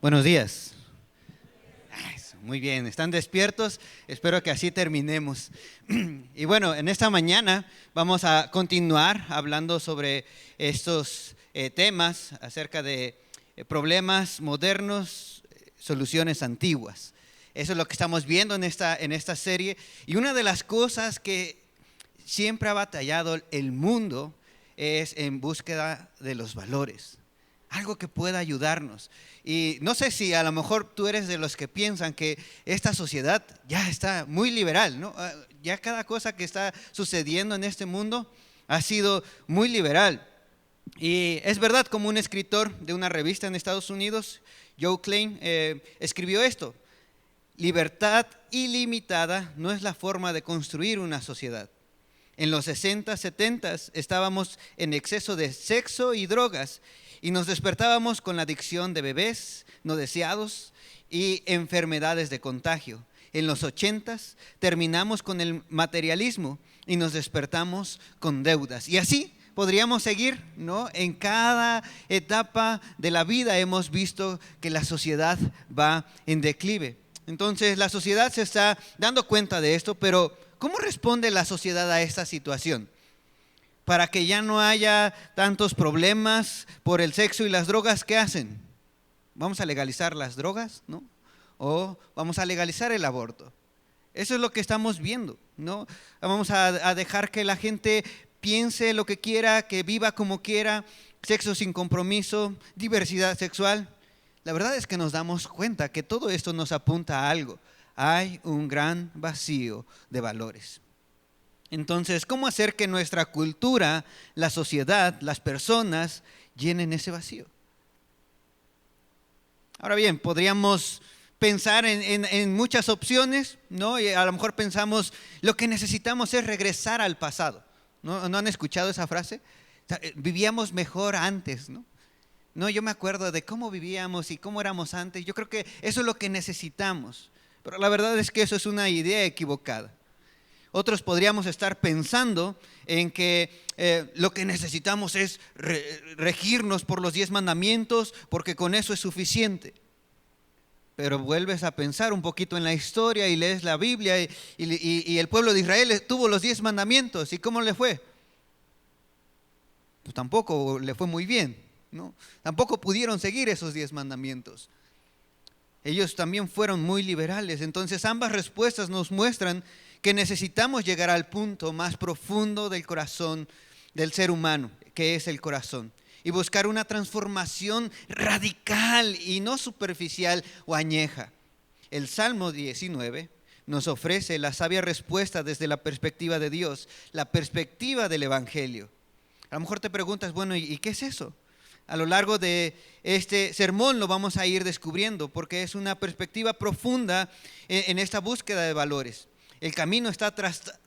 Buenos días. Muy bien, ¿están despiertos? Espero que así terminemos. Y bueno, en esta mañana vamos a continuar hablando sobre estos temas acerca de problemas modernos, soluciones antiguas. Eso es lo que estamos viendo en esta serie. Y una de las cosas que siempre ha batallado el mundo es en búsqueda de los valores. Algo que pueda ayudarnos. Y no sé si a lo mejor tú eres de los que piensan que esta sociedad ya está muy liberal, ¿no? Ya cada cosa que está sucediendo en este mundo ha sido muy liberal. Y es verdad, como un escritor de una revista en Estados Unidos, Joe Klein, escribió esto: libertad ilimitada no es la forma de construir una sociedad. En los 60, 70 estábamos en exceso de sexo y drogas y nos despertábamos con la adicción de bebés no deseados y enfermedades de contagio. En los 80 terminamos con el materialismo y nos despertamos con deudas. Y así podríamos seguir, ¿no? En cada etapa de la vida hemos visto que la sociedad va en declive. Entonces la sociedad se está dando cuenta de esto, pero ¿cómo responde la sociedad a esta situación? Para que ya no haya tantos problemas por el sexo y las drogas, ¿qué hacen? ¿Vamos a legalizar las drogas, no? ¿O vamos a legalizar el aborto? Eso es lo que estamos viendo, ¿no? Vamos a dejar que la gente piense lo que quiera, que viva como quiera, sexo sin compromiso, diversidad sexual. La verdad es que nos damos cuenta que todo esto nos apunta a algo. Hay un gran vacío de valores. Entonces, ¿cómo hacer que nuestra cultura, la sociedad, las personas llenen ese vacío? Ahora bien, podríamos pensar en muchas opciones, ¿no? Y a lo mejor pensamos, lo que necesitamos es regresar al pasado. ¿No han escuchado esa frase? Vivíamos mejor antes, ¿no? No, yo me acuerdo de cómo vivíamos y cómo éramos antes. Yo creo que eso es lo que necesitamos. Pero la verdad es que eso es una idea equivocada. Otros podríamos estar pensando en que lo que necesitamos es regirnos por los 10 mandamientos, porque con eso es suficiente. Pero vuelves a pensar un poquito en la historia y lees la Biblia y el pueblo de Israel tuvo los 10 mandamientos. ¿Y cómo le fue? Pues tampoco le fue muy bien, ¿no? Tampoco pudieron seguir esos 10 mandamientos. Ellos también fueron muy liberales. Entonces ambas respuestas nos muestran que necesitamos llegar al punto más profundo del corazón del ser humano, que es el corazón, y buscar una transformación radical y no superficial o añeja. El Salmo 19 nos ofrece la sabia respuesta desde la perspectiva de Dios, la perspectiva del Evangelio. A lo mejor te preguntas, bueno, ¿y qué es eso? A lo largo de este sermón lo vamos a ir descubriendo, porque es una perspectiva profunda en esta búsqueda de valores. El camino está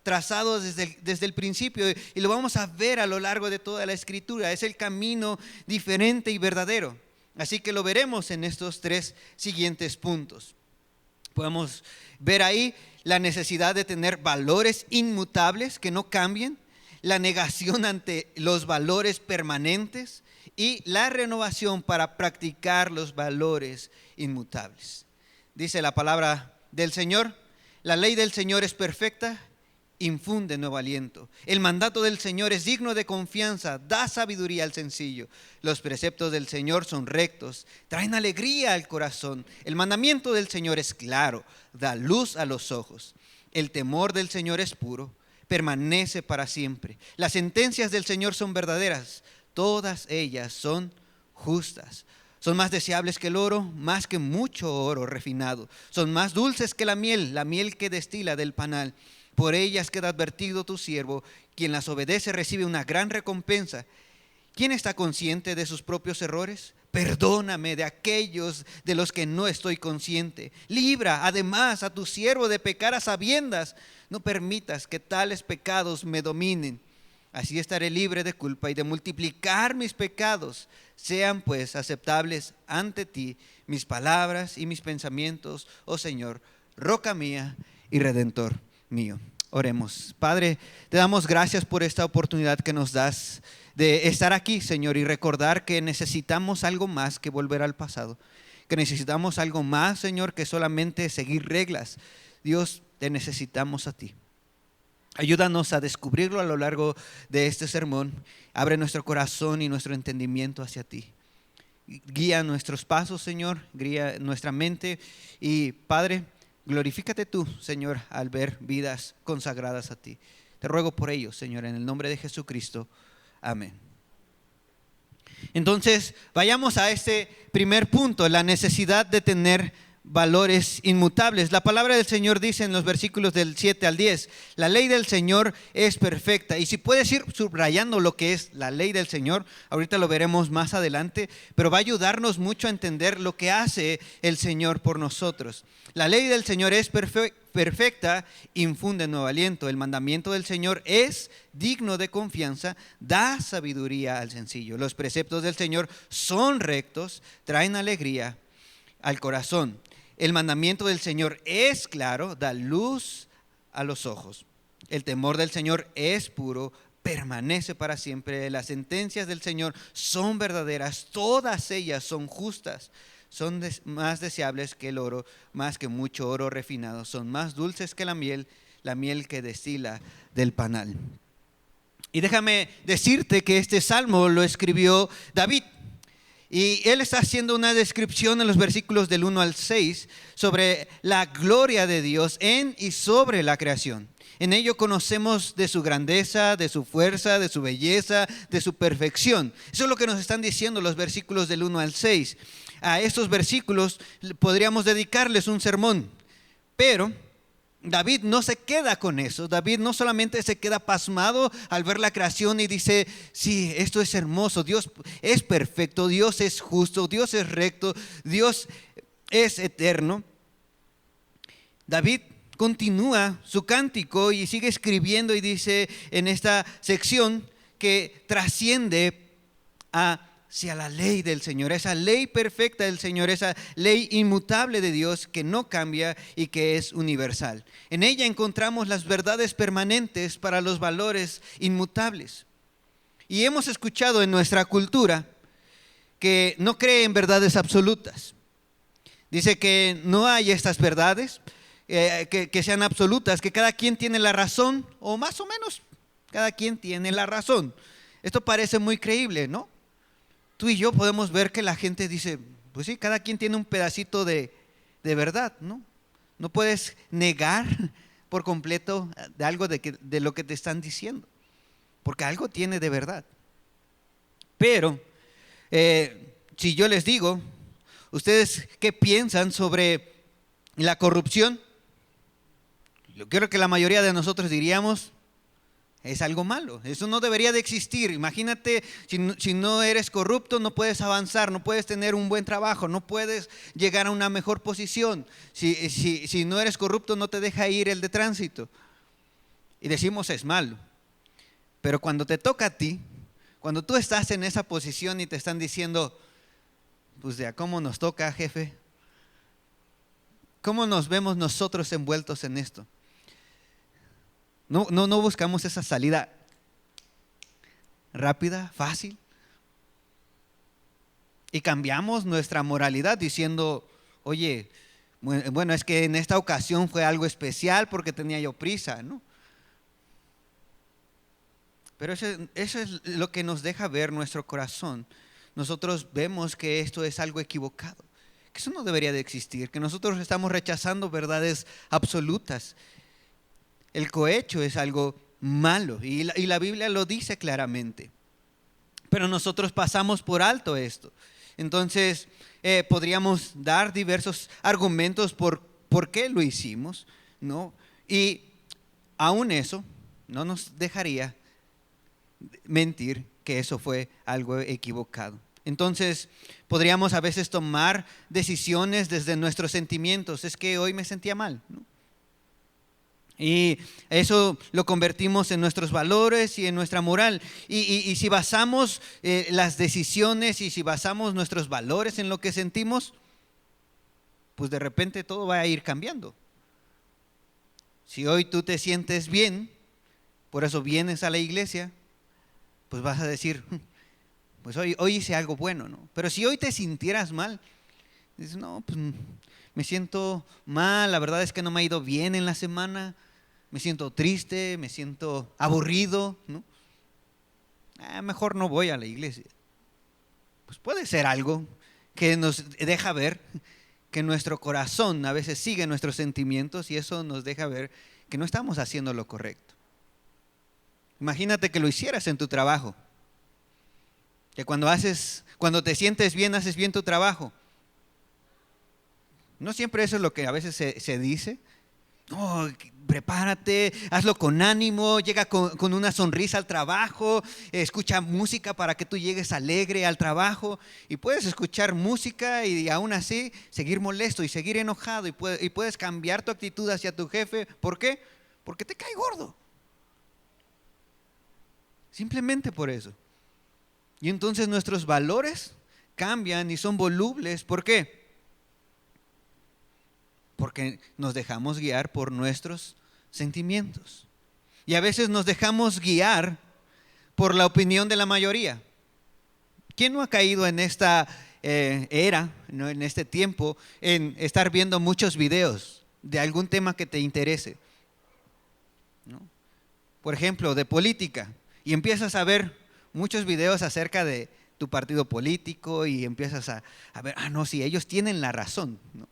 trazado desde el principio y lo vamos a ver a lo largo de toda la Escritura. Es el camino diferente y verdadero. Así que lo veremos en estos 3 siguientes puntos. Podemos ver ahí la necesidad de tener valores inmutables que no cambien, la negación ante los valores permanentes y la renovación para practicar los valores inmutables. Dice la palabra del Señor: la ley del Señor es perfecta, infunde nuevo aliento. El mandato del Señor es digno de confianza, da sabiduría al sencillo. Los preceptos del Señor son rectos, traen alegría al corazón. El mandamiento del Señor es claro, da luz a los ojos. El temor del Señor es puro, permanece para siempre. Las sentencias del Señor son verdaderas, todas ellas son justas. Son más deseables que el oro, más que mucho oro refinado. Son más dulces que la miel que destila del panal. Por ellas queda advertido tu siervo. Quien las obedece recibe una gran recompensa. ¿Quién está consciente de sus propios errores? Perdóname de aquellos de los que no estoy consciente. Libra además a tu siervo de pecar a sabiendas. No permitas que tales pecados me dominen. Así estaré libre de culpa y de multiplicar mis pecados. Sean pues aceptables ante ti mis palabras y mis pensamientos, oh Señor, roca mía y redentor mío. Oremos. Padre, te damos gracias por esta oportunidad que nos das de estar aquí, Señor, y recordar que necesitamos algo más que volver al pasado. que necesitamos algo más, Señor, que solamente seguir reglas. Dios, te necesitamos a ti. Ayúdanos a descubrirlo a lo largo de este sermón. Abre nuestro corazón y nuestro entendimiento hacia ti. Guía nuestros pasos, Señor, guía nuestra mente. Y Padre, glorifícate tú, Señor, al ver vidas consagradas a ti. Te ruego por ello, Señor, en el nombre de Jesucristo. Amén. Entonces, vayamos a este primer punto, la necesidad de tener valores inmutables. La palabra del Señor dice en los versículos del 7 al 10, la ley del Señor es perfecta. Y si puedes ir subrayando lo que es la ley del Señor, ahorita lo veremos más adelante, pero va a ayudarnos mucho a entender lo que hace el Señor por nosotros. La ley del Señor es perfecta, infunde nuevo aliento. El mandamiento del Señor es digno de confianza, da sabiduría al sencillo. Los preceptos del Señor son rectos, traen alegría al corazón. El mandamiento del Señor es claro, da luz a los ojos. El temor del Señor es puro, permanece para siempre. Las sentencias del Señor son verdaderas, todas ellas son justas. Son más deseables que el oro, más que mucho oro refinado. Son más dulces que la miel que destila del panal. Y déjame decirte que este salmo lo escribió David. Y él está haciendo una descripción en los versículos del 1 al 6 sobre la gloria de Dios en y sobre la creación. En ello conocemos de su grandeza, de su fuerza, de su belleza, de su perfección. Eso es lo que nos están diciendo los versículos del 1 al 6. A estos versículos podríamos dedicarles un sermón, pero David no se queda con eso. David no solamente se queda pasmado al ver la creación y dice, sí, esto es hermoso, Dios es perfecto, Dios es justo, Dios es recto, Dios es eterno. David continúa su cántico y sigue escribiendo y dice en esta sección que trasciende hacia la ley del Señor, esa ley perfecta del Señor, esa ley inmutable de Dios que no cambia y que es universal. En ella encontramos las verdades permanentes para los valores inmutables. Y hemos escuchado en nuestra cultura que no cree en verdades absolutas. Dice que no hay estas verdades que sean absolutas, que cada quien tiene la razón, o más o menos cada quien tiene la razón. Esto parece muy creíble, ¿no? Tú y yo podemos ver que la gente dice, pues sí, cada quien tiene un pedacito de verdad, ¿no? No puedes negar por completo de algo de lo que te están diciendo, porque algo tiene de verdad. Pero si yo les digo, ¿ustedes qué piensan sobre la corrupción? Yo creo que la mayoría de nosotros diríamos, es algo malo, eso no debería de existir. Imagínate, si no eres corrupto, no puedes avanzar, no puedes tener un buen trabajo, no puedes llegar a una mejor posición. Si no eres corrupto, no te deja ir el de tránsito. Y decimos, es malo. Pero cuando te toca a ti, cuando tú estás en esa posición y te están diciendo, pues de a cómo nos toca, jefe, ¿cómo nos vemos nosotros envueltos en esto? No buscamos esa salida rápida, fácil. Y cambiamos nuestra moralidad diciendo, oye, bueno, es que en esta ocasión fue algo especial porque tenía yo prisa, ¿no? Pero eso es lo que nos deja ver nuestro corazón. Nosotros vemos que esto es algo equivocado, que eso no debería de existir, que nosotros estamos rechazando verdades absolutas. El cohecho es algo malo y la Biblia lo dice claramente, pero nosotros pasamos por alto esto. Entonces podríamos dar diversos argumentos por qué lo hicimos, ¿no? Y aún eso no nos dejaría mentir que eso fue algo equivocado. Entonces podríamos a veces tomar decisiones desde nuestros sentimientos. Es que hoy me sentía mal, ¿no? Y eso lo convertimos en nuestros valores y en nuestra moral. Y si basamos las decisiones y si basamos nuestros valores en lo que sentimos, pues de repente todo va a ir cambiando. Si hoy tú te sientes bien, por eso vienes a la iglesia, pues vas a decir, pues hoy hice algo bueno, ¿no? Pero si hoy te sintieras mal, Dices, no, pues me siento mal, la verdad es que no me ha ido bien en la semana, me siento triste, me siento aburrido, ¿no? Mejor no voy a la iglesia. Pues puede ser algo que nos deja ver que nuestro corazón a veces sigue nuestros sentimientos y eso nos deja ver que no estamos haciendo lo correcto. Imagínate que lo hicieras en tu trabajo, que cuando te sientes bien, haces bien tu trabajo. No siempre eso es lo que a veces se dice. No, prepárate, hazlo con ánimo, llega con una sonrisa al trabajo, escucha música para que tú llegues alegre al trabajo. Y puedes escuchar música y aún así seguir molesto y seguir enojado y puedes cambiar tu actitud hacia tu jefe. ¿Por qué? Porque te cae gordo. Simplemente por eso. Y entonces nuestros valores cambian y son volubles. ¿Por qué? Porque nos dejamos guiar por nuestros sentimientos. Y a veces nos dejamos guiar por la opinión de la mayoría. ¿Quién no ha caído en esta era, ¿no? En este tiempo, en estar viendo muchos videos de algún tema que te interese, ¿no? Por ejemplo, de política, y empiezas a ver muchos videos acerca de tu partido político y empiezas a ver, no, sí, ellos tienen la razón, ¿no?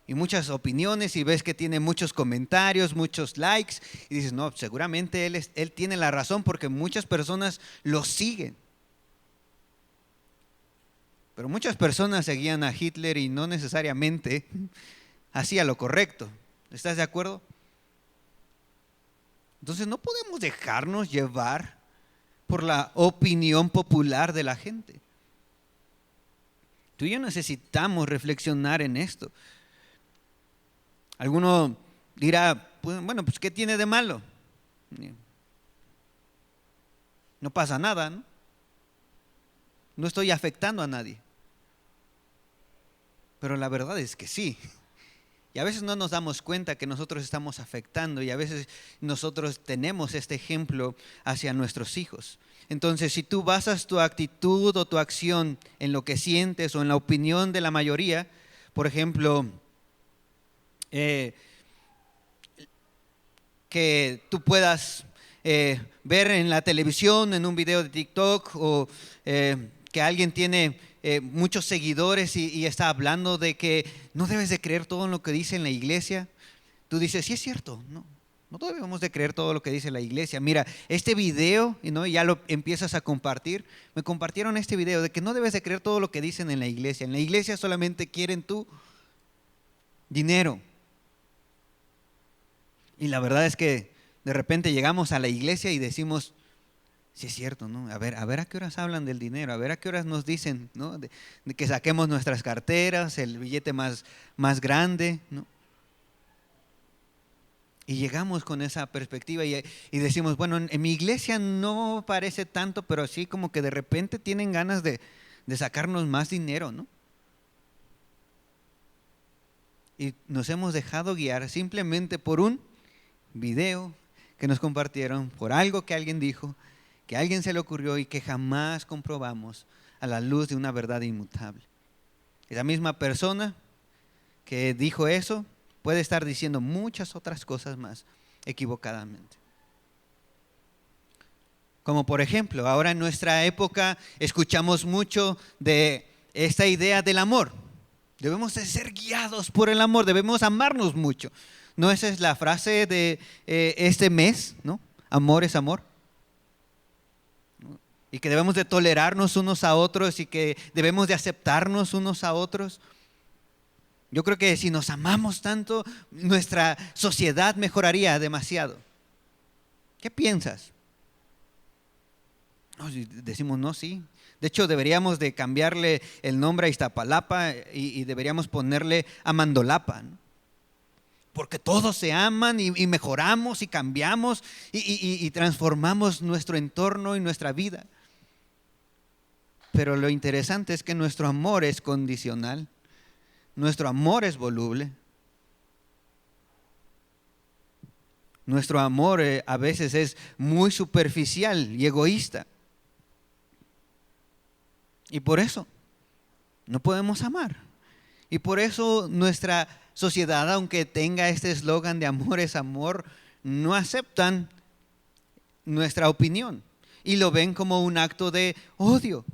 Y muchas opiniones y ves que tiene muchos comentarios, muchos likes y dices, no, seguramente él tiene la razón porque muchas personas lo siguen. Pero muchas personas seguían a Hitler y no necesariamente hacía lo correcto. ¿Estás de acuerdo? Entonces no podemos dejarnos llevar por la opinión popular de la gente. Tú y yo necesitamos reflexionar en esto. Alguno dirá, bueno, pues ¿qué tiene de malo? No pasa nada, ¿no? No estoy afectando a nadie. Pero la verdad es que sí. Y a veces no nos damos cuenta que nosotros estamos afectando y a veces nosotros tenemos este ejemplo hacia nuestros hijos. Entonces, si tú basas tu actitud o tu acción en lo que sientes o en la opinión de la mayoría, por ejemplo, que tú puedas ver en la televisión, en un video de TikTok o que alguien tiene muchos seguidores y está hablando de que no debes de creer todo lo que dice en la iglesia. Tú dices, sí es cierto, no debemos de creer todo lo que dice la iglesia. Mira, este video, ¿no? Ya lo empiezas a compartir. Me compartieron este video de que no debes de creer todo lo que dicen en la iglesia. En la iglesia solamente quieren tu dinero. Y la verdad es que de repente llegamos a la iglesia y decimos, sí es cierto, ¿no? A ver a qué horas hablan del dinero, a ver a qué horas nos dicen, ¿no? De que saquemos nuestras carteras, el billete más grande, ¿no? Y llegamos con esa perspectiva y decimos, bueno, en mi iglesia no parece tanto, pero sí como que de repente tienen ganas de sacarnos más dinero, ¿no? Y nos hemos dejado guiar simplemente por un video que nos compartieron, por algo que alguien dijo, que a alguien se le ocurrió y que jamás comprobamos a la luz de una verdad inmutable. Esa misma persona que dijo eso puede estar diciendo muchas otras cosas más equivocadamente. Como por ejemplo, ahora en nuestra época escuchamos mucho de esta idea del amor. Debemos de ser guiados por el amor, debemos amarnos mucho. ¿No esa es la frase de este mes, ¿no? Amor es amor. Y que debemos de tolerarnos unos a otros y que debemos de aceptarnos unos a otros. Yo creo que si nos amamos tanto, nuestra sociedad mejoraría demasiado. ¿Qué piensas? Decimos, no, sí. De hecho, deberíamos de cambiarle el nombre a Iztapalapa y deberíamos ponerle Amandolapa, ¿no? Porque todos se aman y mejoramos y cambiamos y transformamos nuestro entorno y nuestra vida. Pero lo interesante es que nuestro amor es condicional, nuestro amor es voluble. Nuestro amor a veces es muy superficial y egoísta. Y por eso no podemos amar. Y por eso nuestra sociedad, aunque tenga este eslogan de amor es amor, no aceptan nuestra opinión y lo ven como un acto de odio.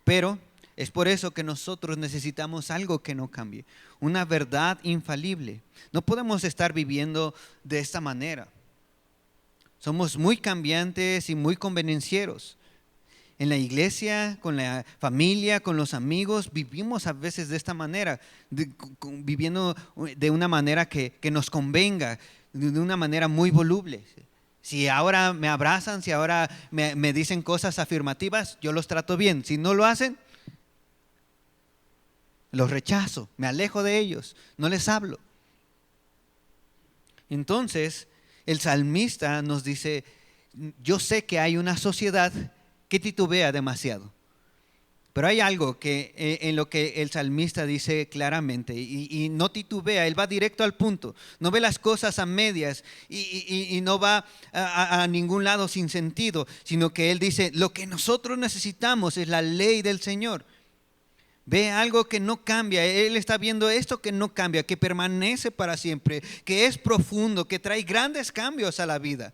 Pero es por eso que nosotros necesitamos algo que no cambie, una verdad infalible. No podemos estar viviendo de esta manera. Somos muy cambiantes y muy convenencieros. En la iglesia, con la familia, con los amigos, vivimos a veces de esta manera, viviendo de una manera que nos convenga, de una manera muy voluble. Si ahora me abrazan, si ahora me dicen cosas afirmativas, yo los trato bien. Si no lo hacen, los rechazo, me alejo de ellos, no les hablo. Entonces, el salmista nos dice, yo sé que hay una sociedad que titubea demasiado, pero hay algo que en lo que el salmista dice claramente y no titubea, él va directo al punto, no ve las cosas a medias y no va a ningún lado sin sentido, sino que él dice, lo que nosotros necesitamos es la ley del Señor. Ve algo que no cambia, él está viendo esto que no cambia, que permanece para siempre, que es profundo, que trae grandes cambios a la vida.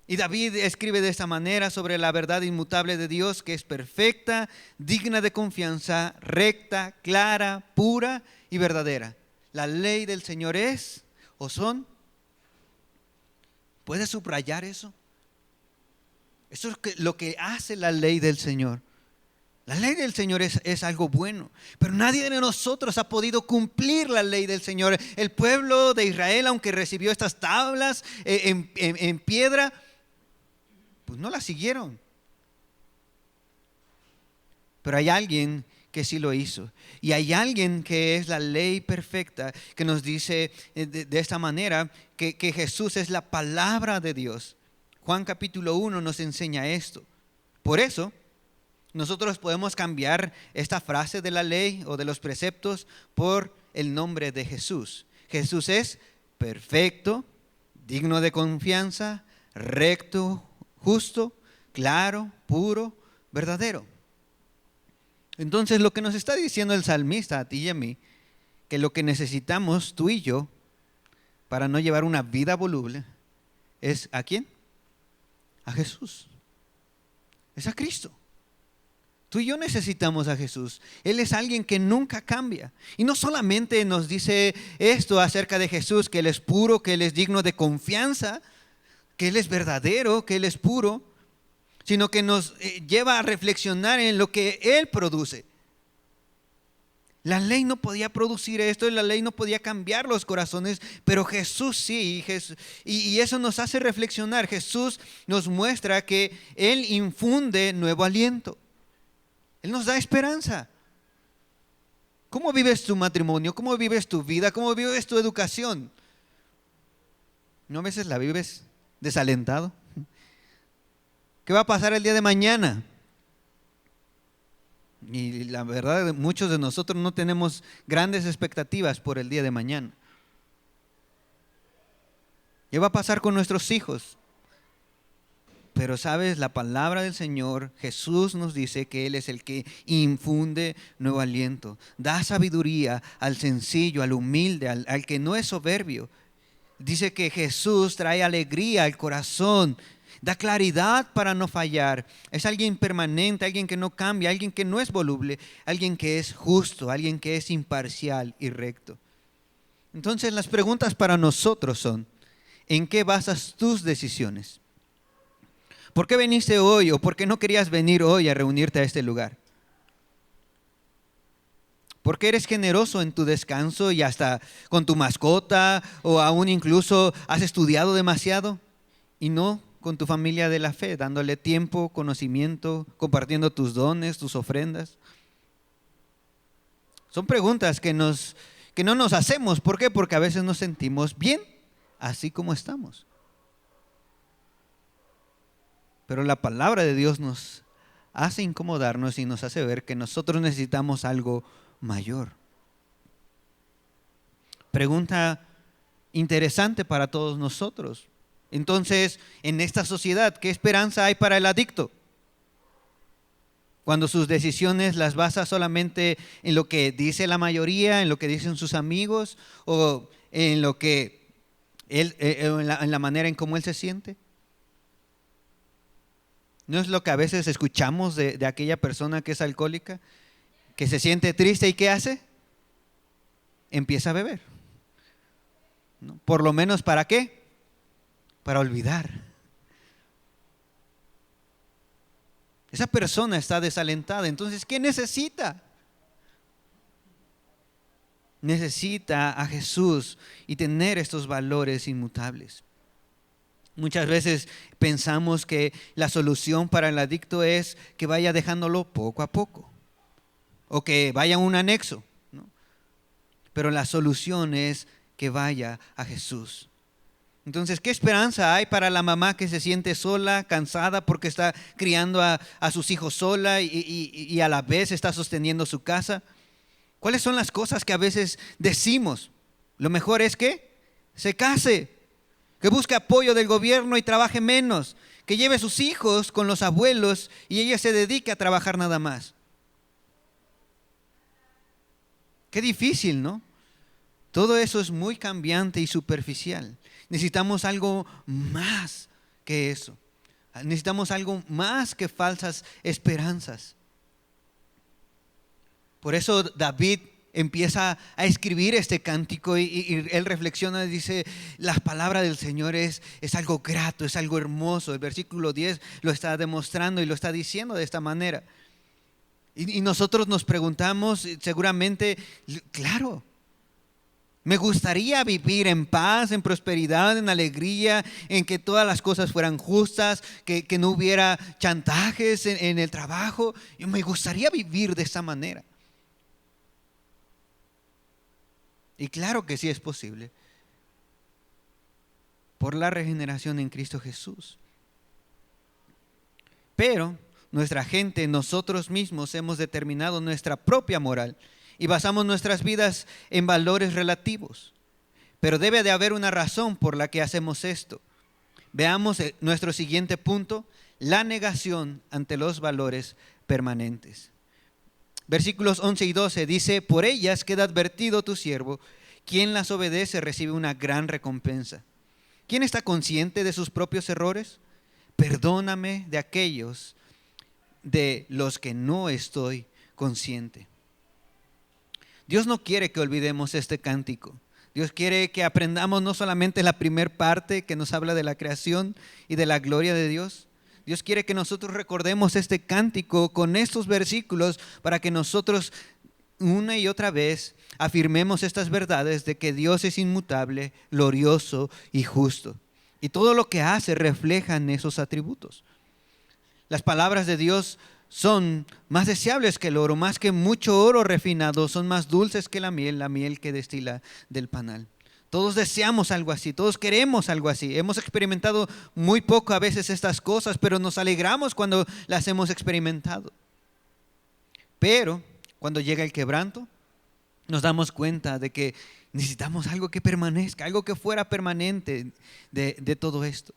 Y David escribe de esta manera sobre la verdad inmutable de Dios, que es perfecta, digna de confianza, recta, clara, pura y verdadera. La ley del Señor es o son. ¿Puedes subrayar eso? Eso es lo que hace la ley del Señor. La ley del Señor es algo bueno, pero nadie de nosotros ha podido cumplir la ley del Señor. El pueblo de Israel, aunque recibió estas tablas en piedra, pues no las siguieron. Pero hay alguien que sí lo hizo. Y hay alguien que es la ley perfecta, que nos dice de esta manera que Jesús es la palabra de Dios. Juan capítulo 1 nos enseña esto. Por eso, nosotros podemos cambiar esta frase de la ley o de los preceptos por el nombre de Jesús. Jesús es perfecto, digno de confianza, recto, justo, claro, puro, verdadero. Entonces lo que nos está diciendo el salmista a ti y a mí, que lo que necesitamos tú y yo para no llevar una vida voluble es ¿a quién? A Jesús. Es a Cristo. Tú y yo necesitamos a Jesús. Él es alguien que nunca cambia. Y no solamente nos dice esto acerca de Jesús, que Él es puro, que Él es digno de confianza, que Él es verdadero, que Él es puro, sino que nos lleva a reflexionar en lo que Él produce. La ley no podía producir esto, la ley no podía cambiar los corazones, pero Jesús sí, y eso nos hace reflexionar. Jesús nos muestra que Él infunde nuevo aliento. Él nos da esperanza. ¿Cómo vives tu matrimonio? ¿Cómo vives tu vida? ¿Cómo vives tu educación? ¿No a veces la vives desalentado? ¿Qué va a pasar el día de mañana? Y la verdad, muchos de nosotros no tenemos grandes expectativas por el día de mañana. ¿Qué va a pasar con nuestros hijos? Pero sabes, la palabra del Señor, Jesús nos dice que Él es el que infunde nuevo aliento. Da sabiduría al sencillo, al humilde, al que no es soberbio. Dice que Jesús trae alegría al corazón. Da claridad para no fallar. Es alguien permanente, alguien que no cambia, alguien que no es voluble, alguien que es justo, alguien que es imparcial y recto. Entonces las preguntas para nosotros son, ¿en qué basas tus decisiones? ¿Por qué viniste hoy o por qué no querías venir hoy a reunirte a este lugar? ¿Por qué eres generoso en tu descanso y hasta con tu mascota o aún incluso has estudiado demasiado y no con tu familia de la fe, dándole tiempo, conocimiento, compartiendo tus dones, tus ofrendas? Son preguntas que no nos hacemos. ¿Por qué? Porque a veces nos sentimos bien, así como estamos. Pero la palabra de Dios nos hace incomodarnos y nos hace ver que nosotros necesitamos algo mayor. Pregunta interesante para todos nosotros. Entonces, en esta sociedad, ¿qué esperanza hay para el adicto? Cuando sus decisiones las basa solamente en lo que dice la mayoría, en lo que dicen sus amigos o en lo que en la manera en cómo él se siente. ¿No es lo que a veces escuchamos de aquella persona que es alcohólica? Que se siente triste y ¿qué hace? Empieza a beber. ¿No? Por lo menos ¿para qué? Para olvidar. Esa persona está desalentada. Entonces, ¿qué necesita? Necesita a Jesús y tener estos valores inmutables. Muchas veces pensamos que la solución para el adicto es que vaya dejándolo poco a poco o que vaya a un anexo, ¿no? Pero la solución es que vaya a Jesús. Entonces, ¿qué esperanza hay para la mamá que se siente sola, cansada porque está criando a sus hijos sola y a la vez está sosteniendo su casa? ¿Cuáles son las cosas que a veces decimos? Lo mejor es que se case, que busque apoyo del gobierno y trabaje menos, que lleve a sus hijos con los abuelos y ella se dedique a trabajar nada más. Qué difícil, ¿no? Todo eso es muy cambiante y superficial. Necesitamos algo más que eso. Necesitamos algo más que falsas esperanzas. Por eso David empieza a escribir este cántico y él reflexiona y dice, la palabra del Señor es algo grato, es algo hermoso. El versículo 10 lo está demostrando y lo está diciendo de esta manera. Y nosotros nos preguntamos seguramente, claro, me gustaría vivir en paz, en prosperidad, en alegría, en que todas las cosas fueran justas, que no hubiera chantajes en el trabajo. Me gustaría vivir de esa manera. Y claro que sí es posible, por la regeneración en Cristo Jesús. Pero nuestra gente, nosotros mismos hemos determinado nuestra propia moral y basamos nuestras vidas en valores relativos. Pero debe de haber una razón por la que hacemos esto. Veamos nuestro siguiente punto, la negación ante los valores permanentes. Versículos 11 y 12 dice, por ellas queda advertido tu siervo, quien las obedece recibe una gran recompensa. ¿Quién está consciente de sus propios errores? Perdóname de aquellos de los que no estoy consciente. Dios no quiere que olvidemos este cántico. Dios quiere que aprendamos no solamente la primera parte que nos habla de la creación y de la gloria de Dios. Dios quiere que nosotros recordemos este cántico con estos versículos para que nosotros una y otra vez afirmemos estas verdades de que Dios es inmutable, glorioso y justo. Y todo lo que hace reflejan esos atributos. Las palabras de Dios son más deseables que el oro, más que mucho oro refinado, son más dulces que la miel que destila del panal. Todos deseamos algo así, todos queremos algo así. Hemos experimentado muy poco a veces estas cosas, pero nos alegramos cuando las hemos experimentado. Pero cuando llega el quebranto, nos damos cuenta de que necesitamos algo que permanezca, algo que fuera permanente de todo esto.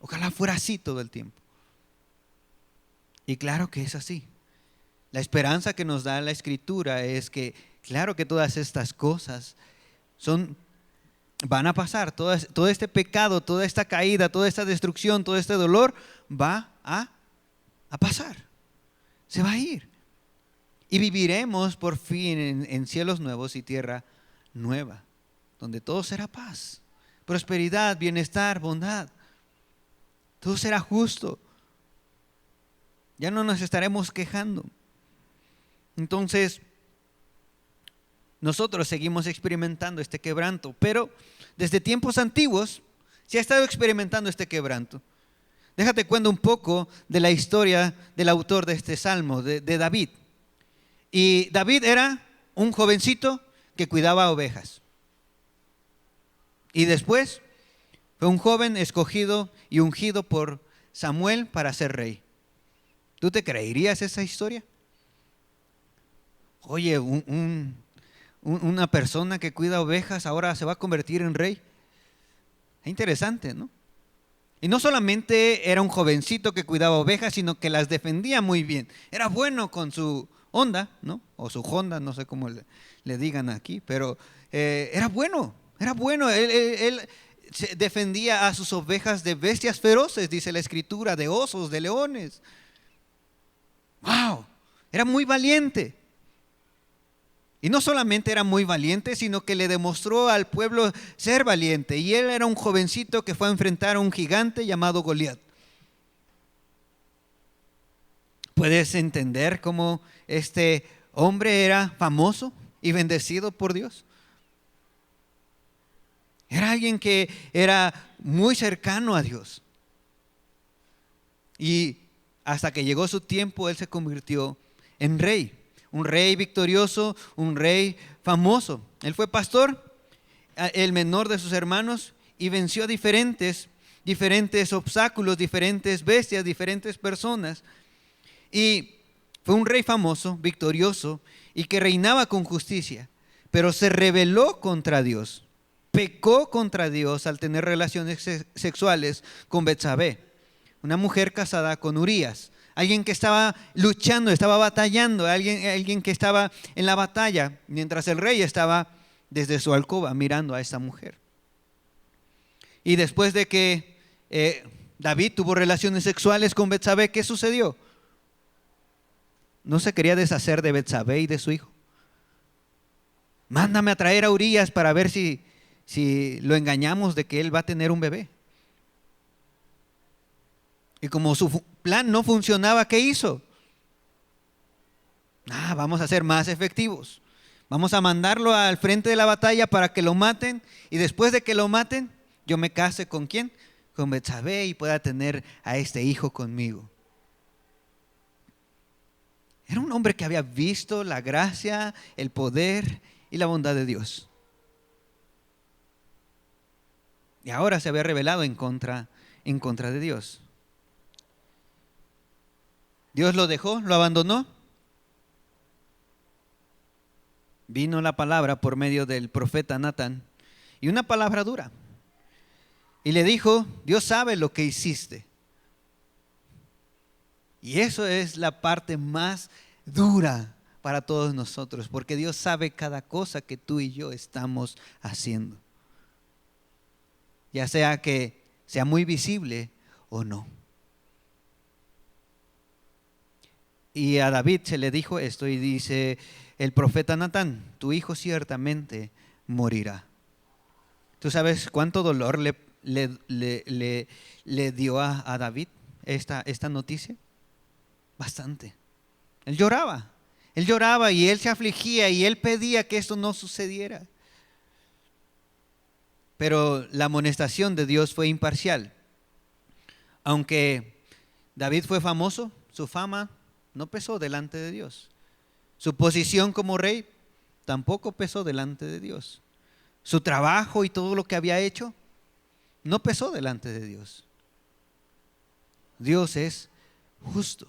Ojalá fuera así todo el tiempo. Y claro que es así. La esperanza que nos da la Escritura es que, claro que todas estas cosas van a pasar, todo este pecado, toda esta caída, toda esta destrucción, todo este dolor va a pasar, se va a ir. Y viviremos por fin en cielos nuevos y tierra nueva, donde todo será paz, prosperidad, bienestar, bondad. Todo será justo. Ya no nos estaremos quejando. Entonces, nosotros seguimos experimentando este quebranto, pero desde tiempos antiguos se ha estado experimentando este quebranto. Déjate cuento un poco de la historia del autor de este salmo, de David. Y David era un jovencito que cuidaba ovejas. Y después fue un joven escogido y ungido por Samuel para ser rey. ¿Tú te creerías esa historia? Oye, una persona que cuida ovejas ahora se va a convertir en rey. Es interesante, ¿no? Y no solamente era un jovencito que cuidaba ovejas, sino que las defendía muy bien. Era bueno con su Honda, ¿no? O su Honda, no sé cómo le digan aquí, pero era bueno, era bueno. Él defendía a sus ovejas de bestias feroces, dice la escritura, de osos, de leones. ¡Wow! Era muy valiente. Y no solamente era muy valiente, sino que le demostró al pueblo ser valiente. Y él era un jovencito que fue a enfrentar a un gigante llamado Goliat. ¿Puedes entender cómo este hombre era famoso y bendecido por Dios? Era alguien que era muy cercano a Dios. Y hasta que llegó su tiempo, él se convirtió en rey. Un rey victorioso, un rey famoso. Él fue pastor, el menor de sus hermanos, y venció diferentes obstáculos, diferentes bestias, diferentes personas. Y fue un rey famoso, victorioso, y que reinaba con justicia, pero se rebeló contra Dios. Pecó contra Dios al tener relaciones sexuales con Betsabé, una mujer casada con Urías. Alguien que estaba luchando, estaba batallando, alguien que estaba en la batalla, mientras el rey estaba desde su alcoba mirando a esta mujer. Y después de que David tuvo relaciones sexuales con Betsabé, ¿qué sucedió? No se quería deshacer de Betsabé y de su hijo. Mándame a traer a Urías para ver si lo engañamos de que él va a tener un bebé. Y como su plan no funcionaba, ¿qué hizo? Vamos a ser más efectivos. Vamos a mandarlo al frente de la batalla para que lo maten. Y después de que lo maten, yo me case ¿con quién? Con Betsabé y pueda tener a este hijo conmigo. Era un hombre que había visto la gracia, el poder y la bondad de Dios. Y ahora se había rebelado en contra de Dios. Dios lo dejó, lo abandonó. Vino la palabra por medio del profeta Natán, y una palabra dura. Y le dijo: Dios sabe lo que hiciste. Y eso es la parte más dura para todos nosotros, porque Dios sabe cada cosa que tú y yo estamos haciendo, ya sea que sea muy visible o no. Y a David se le dijo esto, y dice el profeta Natán: tu hijo ciertamente morirá. ¿Tú sabes cuánto dolor le dio a David esta noticia? Bastante. Él lloraba y él se afligía y él pedía que esto no sucediera. Pero la amonestación de Dios fue imparcial. Aunque David fue famoso, su fama no pesó delante de Dios. Su posición como rey tampoco pesó delante de Dios. Su trabajo y todo lo que había hecho no pesó delante de Dios. Dios es justo.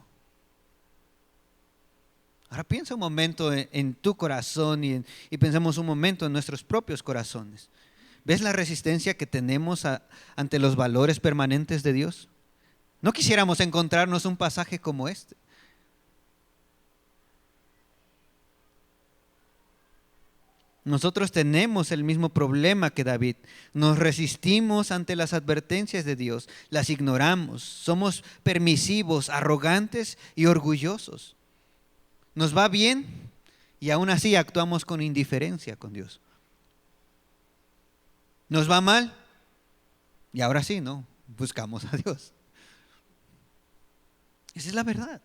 Ahora piensa un momento en tu corazón y pensemos un momento en nuestros propios corazones. ¿Ves la resistencia que tenemos ante los valores permanentes de Dios? No quisiéramos encontrarnos un pasaje como este. Nosotros tenemos el mismo problema que David. Nos resistimos ante las advertencias de Dios, las ignoramos, somos permisivos, arrogantes y orgullosos. Nos va bien y aún así actuamos con indiferencia con Dios. Nos va mal y ahora sí, ¿no? Buscamos a Dios. Esa es la verdad.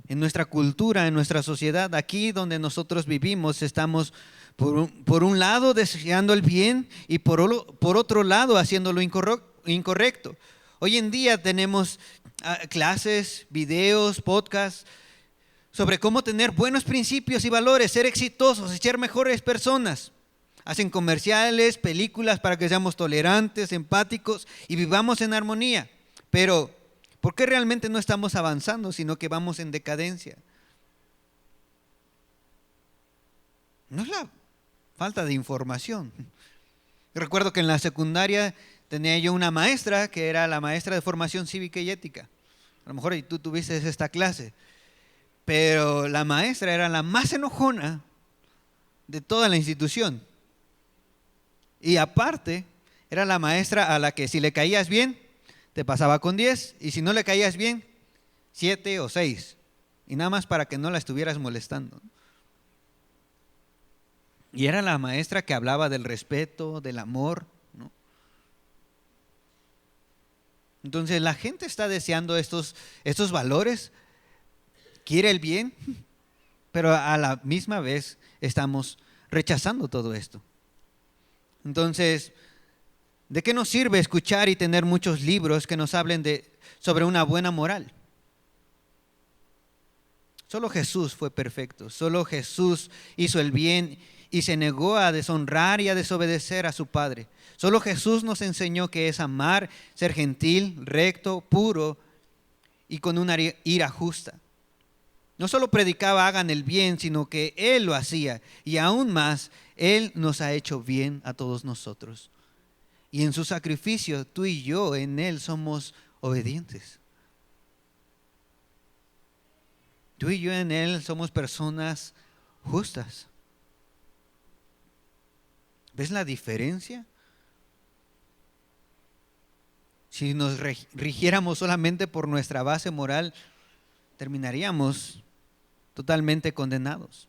En nuestra cultura, en nuestra sociedad, aquí donde nosotros vivimos, estamos por un lado deseando el bien y por otro lado haciendo lo incorrecto. Hoy en día tenemos clases, videos, podcasts sobre cómo tener buenos principios y valores, ser exitosos, ser mejores personas. Hacen comerciales, películas para que seamos tolerantes, empáticos y vivamos en armonía. Pero ¿por qué realmente no estamos avanzando, sino que vamos en decadencia? No es la falta de información. Recuerdo que en la secundaria tenía yo una maestra que era la maestra de formación cívica y ética. A lo mejor y tú tuviste esta clase. Pero la maestra era la más enojona de toda la institución. Y aparte, era la maestra a la que si le caías bien, te pasaba con 10. Y si no le caías bien, 7 o 6. Y nada más para que no la estuvieras molestando. Y era la maestra que hablaba del respeto, del amor, ¿no? Entonces la gente está deseando estos valores, quiere el bien, pero a la misma vez estamos rechazando todo esto. Entonces, ¿de qué nos sirve escuchar y tener muchos libros que nos hablen sobre una buena moral? Solo Jesús fue perfecto, solo Jesús hizo el bien y se negó a deshonrar y a desobedecer a su Padre. Solo Jesús nos enseñó que es amar, ser gentil, recto, puro y con una ira justa. No solo predicaba hagan el bien, sino que Él lo hacía y aún más, Él nos ha hecho bien a todos nosotros. Y en su sacrificio, tú y yo en Él somos obedientes. Tú y yo en Él somos personas justas. ¿Ves la diferencia? Si nos rigiéramos solamente por nuestra base moral, terminaríamos totalmente condenados.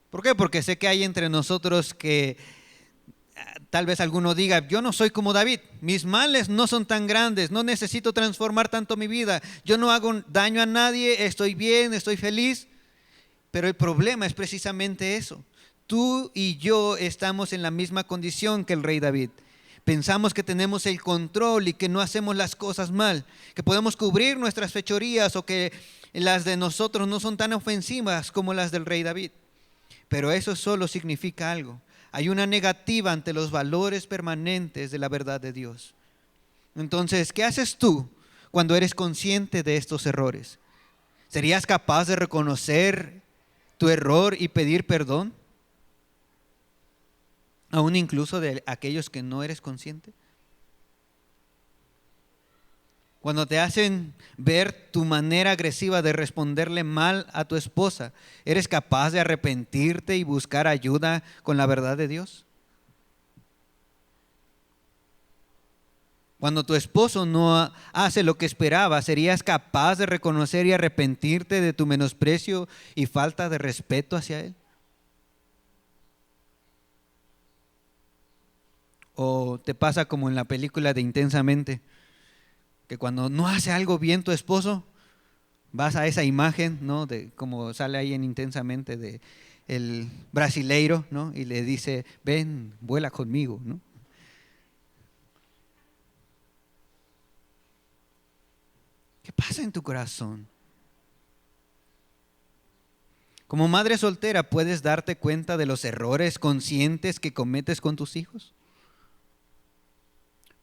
¿Por qué? Porque sé que hay entre nosotros que tal vez alguno diga, yo no soy como David, mis males no son tan grandes, no necesito transformar tanto mi vida, yo no hago daño a nadie, estoy bien, estoy feliz. Pero el problema es precisamente eso. Tú y yo estamos en la misma condición que el rey David. Pensamos que tenemos el control y que no hacemos las cosas mal, que podemos cubrir nuestras fechorías o que las de nosotros no son tan ofensivas como las del rey David. Pero eso solo significa algo. Hay una negativa ante los valores permanentes de la verdad de Dios. Entonces, ¿qué haces tú cuando eres consciente de estos errores? ¿Serías capaz de reconocer tu error y pedir perdón? Aún incluso de aquellos que no eres consciente. Cuando te hacen ver tu manera agresiva de responderle mal a tu esposa, ¿eres capaz de arrepentirte y buscar ayuda con la verdad de Dios? Cuando tu esposo no hace lo que esperaba, ¿serías capaz de reconocer y arrepentirte de tu menosprecio y falta de respeto hacia él? ¿O te pasa como en la película de Intensamente, que cuando no hace algo bien tu esposo, vas a esa imagen, ¿no? De como sale ahí en Intensamente de el brasileiro, ¿no? Y le dice, ven, vuela conmigo, ¿no? ¿Qué pasa en tu corazón? Como madre soltera, ¿puedes darte cuenta de los errores conscientes que cometes con tus hijos?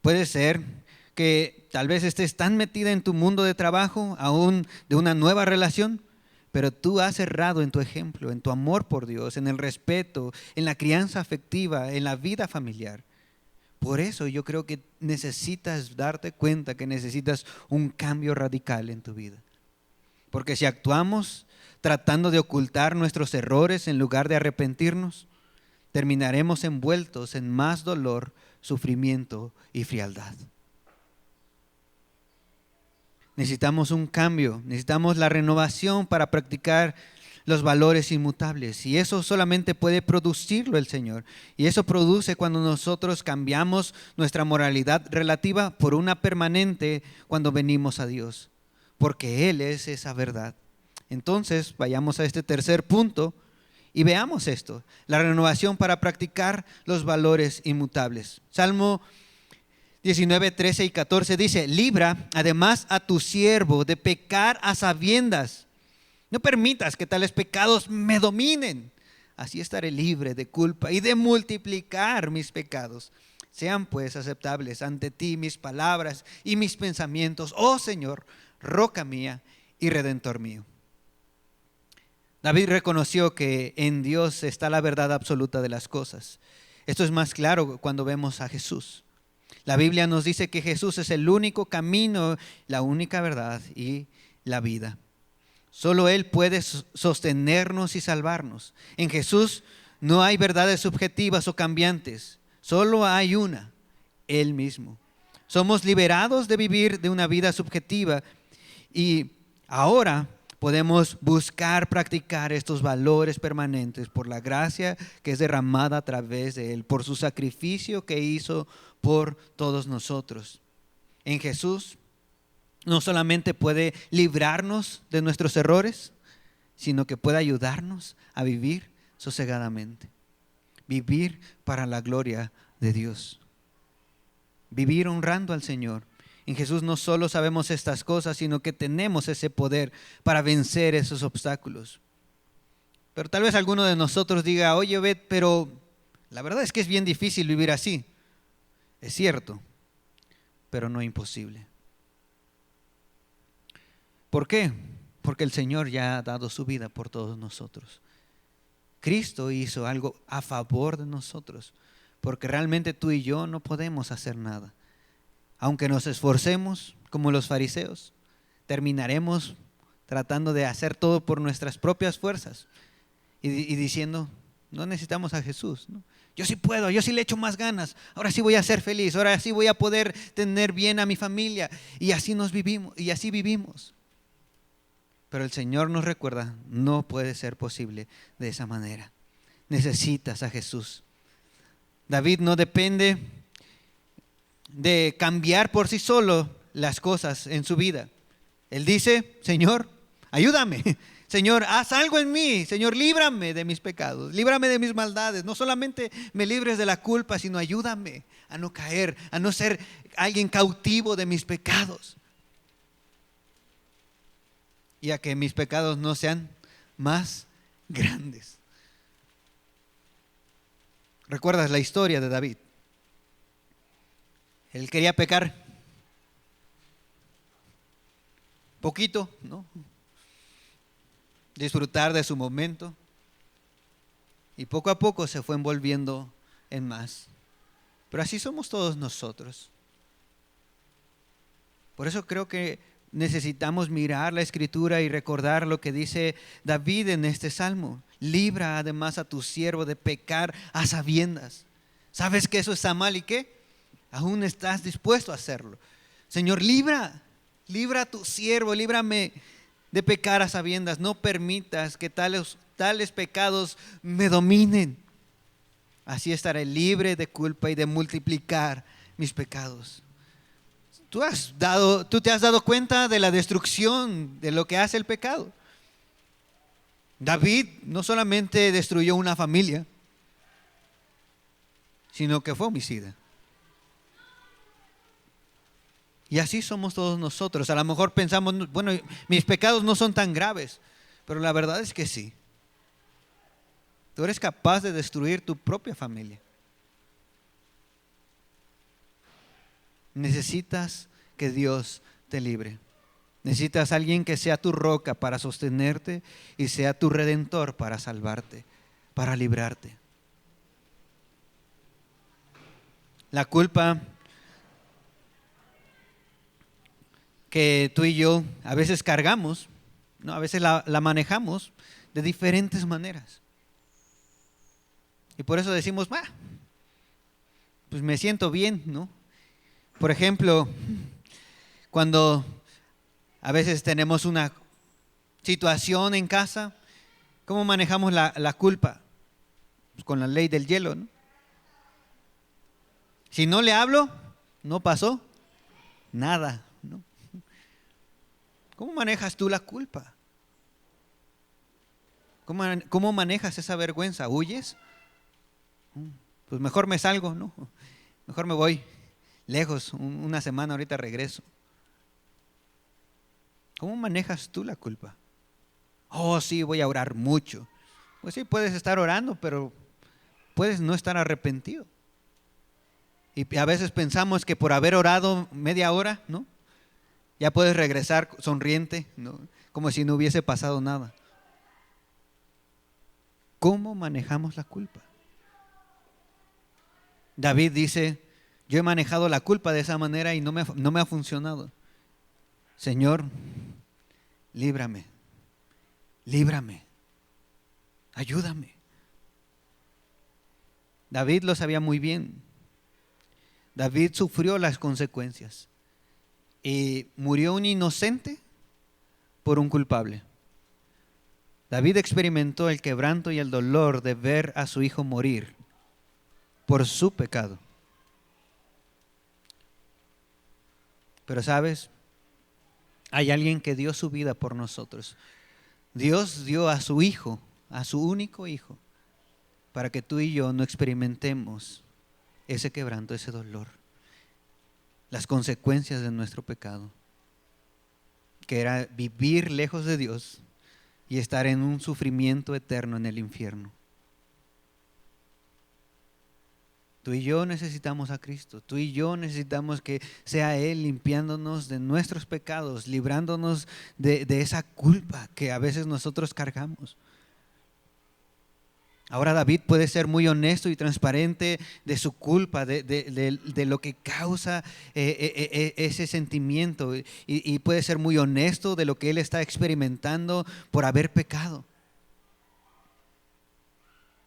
Puede ser que tal vez estés tan metida en tu mundo de trabajo, aún de una nueva relación, pero tú has errado en tu ejemplo, en tu amor por Dios, en el respeto, en la crianza afectiva, en la vida familiar. Por eso yo creo que necesitas darte cuenta que necesitas un cambio radical en tu vida. Porque si actuamos tratando de ocultar nuestros errores en lugar de arrepentirnos, terminaremos envueltos en más dolor, sufrimiento y frialdad. Necesitamos un cambio, necesitamos la renovación para practicar los valores inmutables, y eso solamente puede producirlo el Señor. Y eso produce cuando nosotros cambiamos nuestra moralidad relativa por una permanente cuando venimos a Dios, porque Él es esa verdad. Entonces vayamos a este tercer punto y veamos esto, la renovación para practicar los valores inmutables. Salmo 19, 13 y 14 dice, libra además a tu siervo de pecar a sabiendas. No permitas que tales pecados me dominen. Así estaré libre de culpa y de multiplicar mis pecados. Sean pues aceptables ante ti mis palabras y mis pensamientos, oh Señor, roca mía y redentor mío. David reconoció que en Dios está la verdad absoluta de las cosas. Esto es más claro cuando vemos a Jesús. La Biblia nos dice que Jesús es el único camino, la única verdad y la vida. Solo Él puede sostenernos y salvarnos. En Jesús no hay verdades subjetivas o cambiantes. Solo hay una, Él mismo. Somos liberados de vivir de una vida subjetiva y ahora podemos buscar practicar estos valores permanentes por la gracia que es derramada a través de Él, por su sacrificio que hizo por todos nosotros. En Jesús no solamente puede librarnos de nuestros errores, sino que puede ayudarnos a vivir sosegadamente. Vivir para la gloria de Dios. Vivir honrando al Señor. En Jesús no solo sabemos estas cosas, sino que tenemos ese poder para vencer esos obstáculos. Pero tal vez alguno de nosotros diga, oye, Bet, pero la verdad es que es bien difícil vivir así. Es cierto, pero no imposible. ¿Por qué? Porque el Señor ya ha dado su vida por todos nosotros. Cristo hizo algo a favor de nosotros, porque realmente tú y yo no podemos hacer nada. Aunque nos esforcemos como los fariseos, terminaremos tratando de hacer todo por nuestras propias fuerzas y diciendo, no necesitamos a Jesús, ¿no? Yo sí puedo, yo sí le echo más ganas, ahora sí voy a ser feliz, ahora sí voy a poder tener bien a mi familia, y así vivimos. Pero el Señor nos recuerda, no puede ser posible de esa manera. Necesitas a Jesús. David no depende de cambiar por sí solo las cosas en su vida. Él dice, Señor, ayúdame. Señor, haz algo en mí. Señor, líbrame de mis pecados, líbrame de mis maldades. No solamente me libres de la culpa, sino ayúdame a no caer, a no ser alguien cautivo de mis pecados. Y a que mis pecados no sean más grandes. ¿Recuerdas la historia de David? Él quería pecar poquito, ¿no? Disfrutar de su momento. Y poco a poco se fue envolviendo en más. Pero así somos todos nosotros. Por eso creo que necesitamos mirar la Escritura y recordar lo que dice David en este salmo. Libra además a tu siervo de pecar a sabiendas. ¿Sabes que eso está mal y qué? Aún estás dispuesto a hacerlo. Señor, libra a tu siervo, líbrame de pecar a sabiendas. No permitas que tales pecados me dominen. Así estaré libre de culpa y de multiplicar mis pecados. Tú te has dado cuenta de la destrucción de lo que hace el pecado. David no solamente destruyó una familia, sino que fue homicida. Y así somos todos nosotros. A lo mejor pensamos, bueno, mis pecados no son tan graves, pero la verdad es que sí. Tú eres capaz de destruir tu propia familia. Necesitas que Dios te libre. Necesitas a alguien que sea tu roca para sostenerte y sea tu redentor para salvarte, para librarte. La culpa que tú y yo a veces cargamos, ¿no? A veces la manejamos de diferentes maneras. Y por eso decimos, pues me siento bien, ¿no? Por ejemplo, cuando a veces tenemos una situación en casa, ¿cómo manejamos la culpa? Pues con la ley del hielo, ¿no? Si no le hablo, no pasó nada, ¿no? ¿Cómo manejas tú la culpa? ¿Cómo manejas esa vergüenza? ¿Huyes? Pues mejor me salgo, ¿no? Mejor me voy lejos, una semana, ahorita regreso. ¿Cómo manejas tú la culpa? Oh, sí, voy a orar mucho. Pues sí, puedes estar orando, pero puedes no estar arrepentido. Y a veces pensamos que por haber orado media hora, ¿no? Ya puedes regresar sonriente, ¿no? Como si no hubiese pasado nada. ¿Cómo manejamos la culpa? David dice, yo he manejado la culpa de esa manera y no me ha funcionado. Señor, líbrame, líbrame, ayúdame. David lo sabía muy bien. David sufrió las consecuencias y murió un inocente por un culpable. David experimentó el quebranto y el dolor de ver a su hijo morir por su pecado. Pero ¿sabes? Hay alguien que dio su vida por nosotros. Dios dio a su hijo, a su único hijo, para que tú y yo no experimentemos ese quebranto, ese dolor, las consecuencias de nuestro pecado, que era vivir lejos de Dios y estar en un sufrimiento eterno en el infierno. Tú y yo necesitamos a Cristo. Tú y yo necesitamos que sea Él limpiándonos de nuestros pecados, librándonos de esa culpa que a veces nosotros cargamos. Ahora David puede ser muy honesto y transparente de su culpa, de lo que causa ese sentimiento, y puede ser muy honesto de lo que él está experimentando por haber pecado.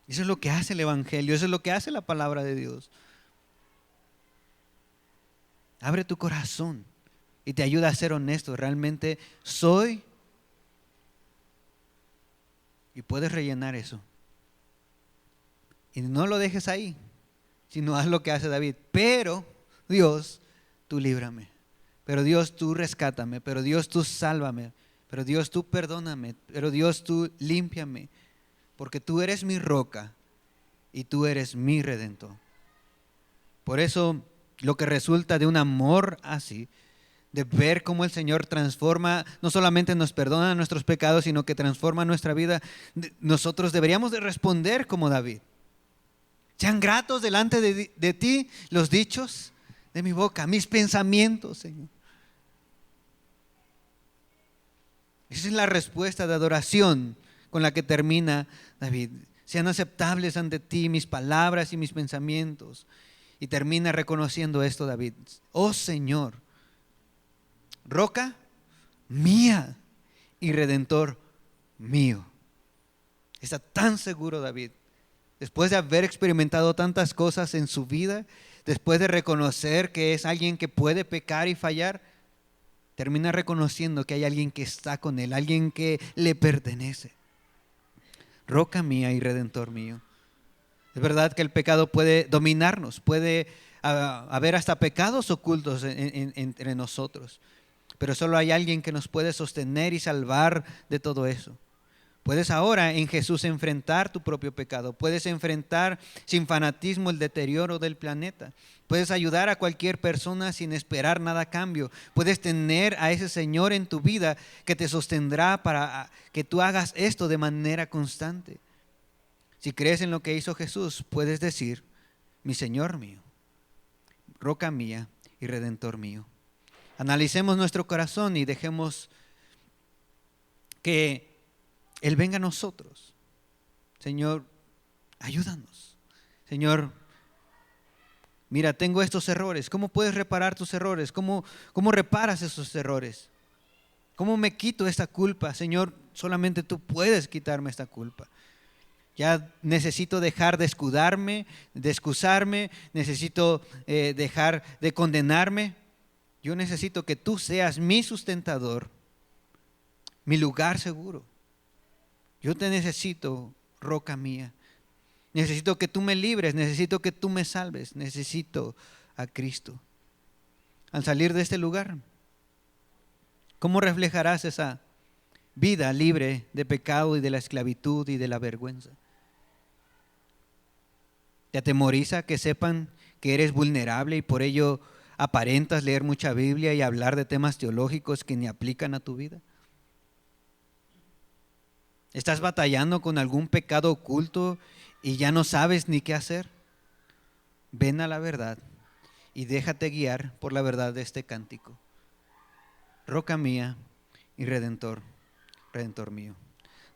Eso es lo que hace el Evangelio, eso es lo que hace la palabra de Dios. Abre tu corazón y te ayuda a ser honesto. Realmente soy, y puedes rellenar eso. Y no lo dejes ahí, sino haz lo que hace David. Pero Dios, tú líbrame. Pero Dios, tú rescátame. Pero Dios, tú sálvame. Pero Dios, tú perdóname. Pero Dios, tú límpiame. Porque tú eres mi roca y tú eres mi redentor. Por eso lo que resulta de un amor así, de ver cómo el Señor transforma, no solamente nos perdona nuestros pecados, sino que transforma nuestra vida, nosotros deberíamos de responder como David. Sean gratos delante de ti los dichos de mi boca, mis pensamientos, Señor. Esa es la respuesta de adoración con la que termina David. Sean aceptables ante ti mis palabras y mis pensamientos. Y termina reconociendo esto David. Oh Señor, roca mía y redentor mío. Está tan seguro David. Después de haber experimentado tantas cosas en su vida, después de reconocer que es alguien que puede pecar y fallar, termina reconociendo que hay alguien que está con él, alguien que le pertenece. Roca mía y redentor mío. Es verdad que el pecado puede dominarnos, puede haber hasta pecados ocultos entre nosotros, pero solo hay alguien que nos puede sostener y salvar de todo eso. Puedes ahora en Jesús enfrentar tu propio pecado. Puedes enfrentar sin fanatismo el deterioro del planeta. Puedes ayudar a cualquier persona sin esperar nada a cambio. Puedes tener a ese Señor en tu vida que te sostendrá para que tú hagas esto de manera constante. Si crees en lo que hizo Jesús, puedes decir, mi Señor mío, roca mía y redentor mío. Analicemos nuestro corazón y dejemos que Él venga a nosotros. Señor, ayúdanos. Señor, mira, tengo estos errores. ¿Cómo puedes reparar tus errores? ¿Cómo reparas esos errores? ¿Cómo me quito esta culpa? Señor, solamente tú puedes quitarme esta culpa. Ya necesito dejar de escudarme, de excusarme, necesito dejar de condenarme. Yo necesito que tú seas mi sustentador, mi lugar seguro. Yo te necesito, roca mía. Necesito que tú me libres, necesito que tú me salves, necesito a Cristo. Al salir de este lugar, ¿cómo reflejarás esa vida libre de pecado y de la esclavitud y de la vergüenza? ¿Te atemoriza que sepan que eres vulnerable y por ello aparentas leer mucha Biblia y hablar de temas teológicos que ni aplican a tu vida? ¿Estás batallando con algún pecado oculto y ya no sabes ni qué hacer? Ven a la verdad y déjate guiar por la verdad de este cántico. Roca mía y redentor mío.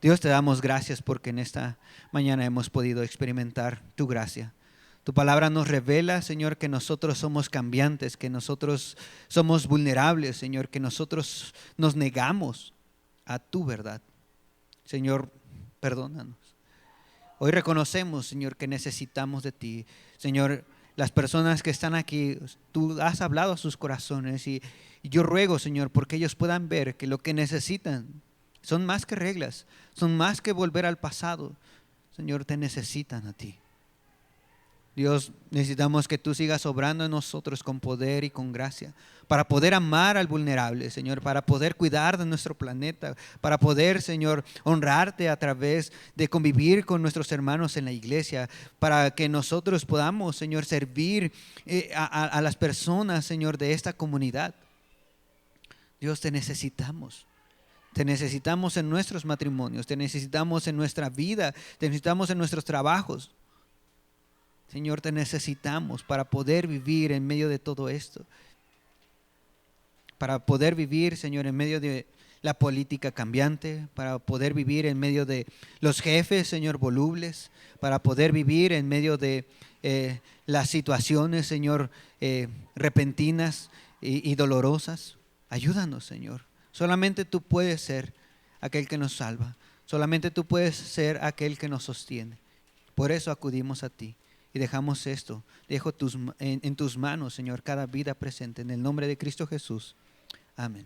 Dios, te damos gracias porque en esta mañana hemos podido experimentar tu gracia, Tu palabra nos revela, Señor, que nosotros somos cambiantes, que nosotros somos vulnerables, Señor, que nosotros nos negamos a tu verdad. Señor, perdónanos. Hoy reconocemos, Señor, que necesitamos de ti. Señor, las personas que están aquí, tú has hablado a sus corazones y yo ruego, Señor, porque ellos puedan ver que lo que necesitan son más que reglas, son más que volver al pasado. Señor, te necesitan a ti. Dios, necesitamos que tú sigas obrando en nosotros con poder y con gracia para poder amar al vulnerable, Señor, para poder cuidar de nuestro planeta, para poder, Señor, honrarte a través de convivir con nuestros hermanos en la iglesia, para que nosotros podamos, Señor, servir a las personas, Señor, de esta comunidad. Dios, te necesitamos. Te necesitamos en nuestros matrimonios, te necesitamos en nuestra vida, te necesitamos en nuestros trabajos. Señor, te necesitamos para poder vivir en medio de todo esto. Para poder vivir, Señor, en medio de la política cambiante, para poder vivir en medio de los jefes, Señor, volubles, para poder vivir en medio de las situaciones, Señor, repentinas y dolorosas. Ayúdanos, Señor. Solamente tú puedes ser aquel que nos salva. Solamente tú puedes ser aquel que nos sostiene. Por eso acudimos a ti. Y dejamos esto, dejo en tus manos, Señor, cada vida presente. En el nombre de Cristo Jesús. Amén.